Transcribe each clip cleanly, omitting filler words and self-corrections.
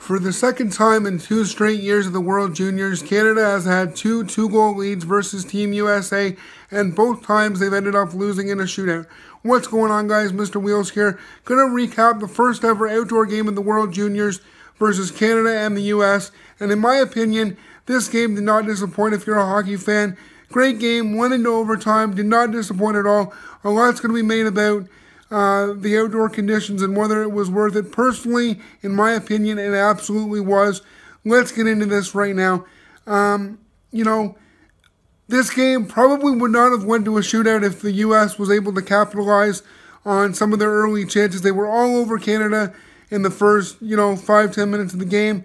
For the second time in 2 straight years of the World Juniors, Canada has had two two-goal leads versus Team USA, and both times they've ended up losing in a shootout. What's going on, guys? Mr. Wheels here. Gonna recap the first ever outdoor game of the World Juniors versus Canada and the US, and in my opinion, this game did not disappoint if you're a hockey fan. Great game, went into overtime, did not disappoint at all. A lot's going to be made about the outdoor conditions and whether it was worth it. Personally, in my opinion, it absolutely was. Let's get into this right now. This game probably would not have went to a shootout if the U.S. was able to capitalize on some of their early chances. They were all over Canada in the first, 5-10 minutes of the game.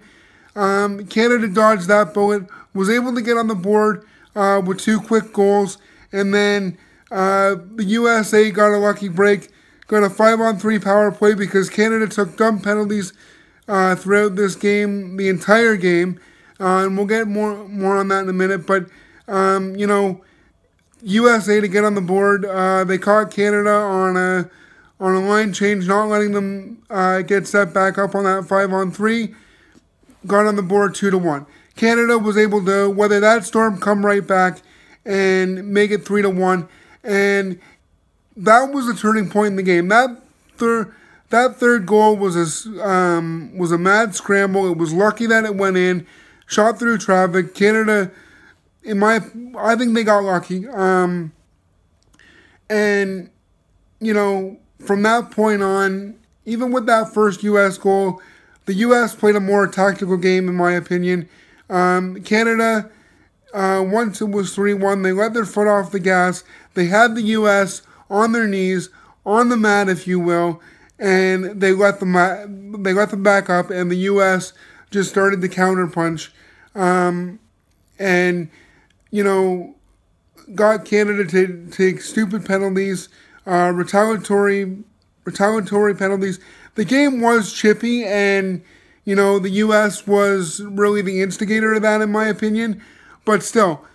Canada dodged that bullet, was able to get on the board with 2 quick goals, and then the USA got a lucky break, got a 5-on-3 power play because Canada took dumb penalties throughout this game, the entire game, and we'll get more on that in a minute. But USA to get on the board, they caught Canada on a line change, not letting them get set back up on that 5-on-3. Got on the board 2-1. Canada was able to weather that storm, come right back, and make it 3-1. And that was a turning point in the game. That third goal was a mad scramble. It was lucky that it went in, shot through traffic. Canada, I think they got lucky. And from that point on, even with that first U.S. goal, the U.S. played a more tactical game, in my opinion. Canada, once it was 3-1, they let their foot off the gas. They had the U.S. on their knees, on the mat, if you will, and they let them back up, and the U.S. just started to counterpunch, got Canada to take stupid penalties, retaliatory penalties. The game was chippy, and the U.S. was really the instigator of that, in my opinion. But still,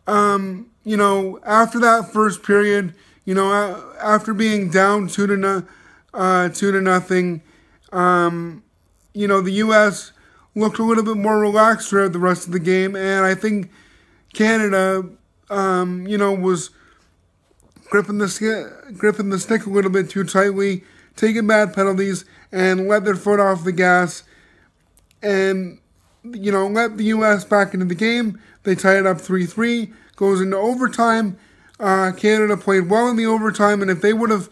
after that first period, after being down 2-0, the U.S. looked a little bit more relaxed throughout the rest of the game, and I think Canada, was gripping the stick a little bit too tightly, taking bad penalties, and let their foot off the gas, and let the U.S. back into the game. They tie it up 3-3, goes into overtime. Canada played well in the overtime, and if they would have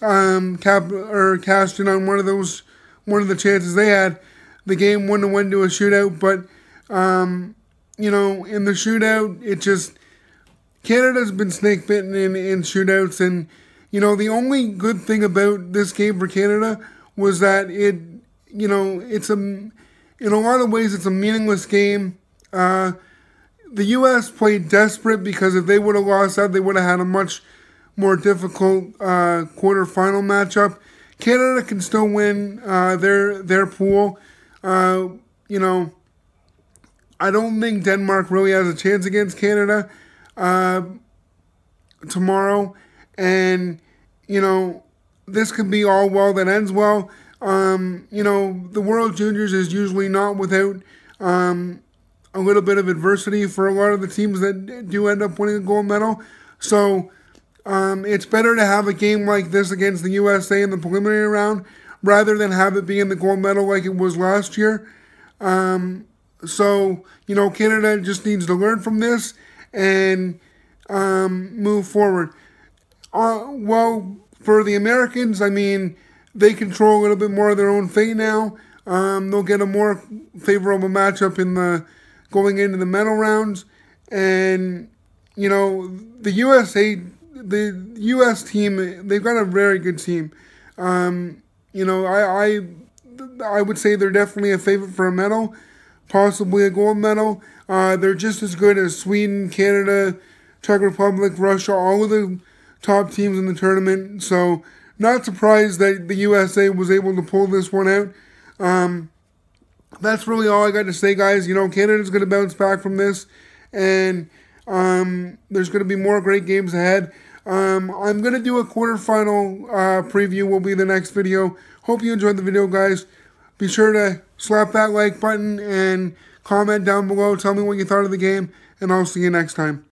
cashed in on one of the chances they had, the game wouldn't have went to a shootout. But in the shootout, Canada's been snake bitten in shootouts, and the only good thing about this game for Canada was that in a lot of ways it's a meaningless game. The U.S. played desperate because if they would have lost that, they would have had a much more difficult quarterfinal matchup. Canada can still win their pool. I don't think Denmark really has a chance against Canada tomorrow. And, this could be all well that ends well. The World Juniors is usually not without a little bit of adversity for a lot of the teams that do end up winning a gold medal. So it's better to have a game like this against the USA in the preliminary round rather than have it be in the gold medal like it was last year. Canada just needs to learn from this and move forward. For the Americans, they control a little bit more of their own fate now. They'll get a more favorable matchup going into the medal rounds. And, the U.S. team, they've got a very good team. I would say they're definitely a favorite for a medal, possibly a gold medal. They're just as good as Sweden, Canada, Czech Republic, Russia, all of the top teams in the tournament. So not surprised that the USA was able to pull this one out. That's really all I got to say, guys. Canada's going to bounce back from this, and there's going to be more great games ahead. I'm going to do a quarterfinal preview will be the next video. Hope you enjoyed the video, guys. Be sure to slap that like button and comment down below. Tell me what you thought of the game, and I'll see you next time.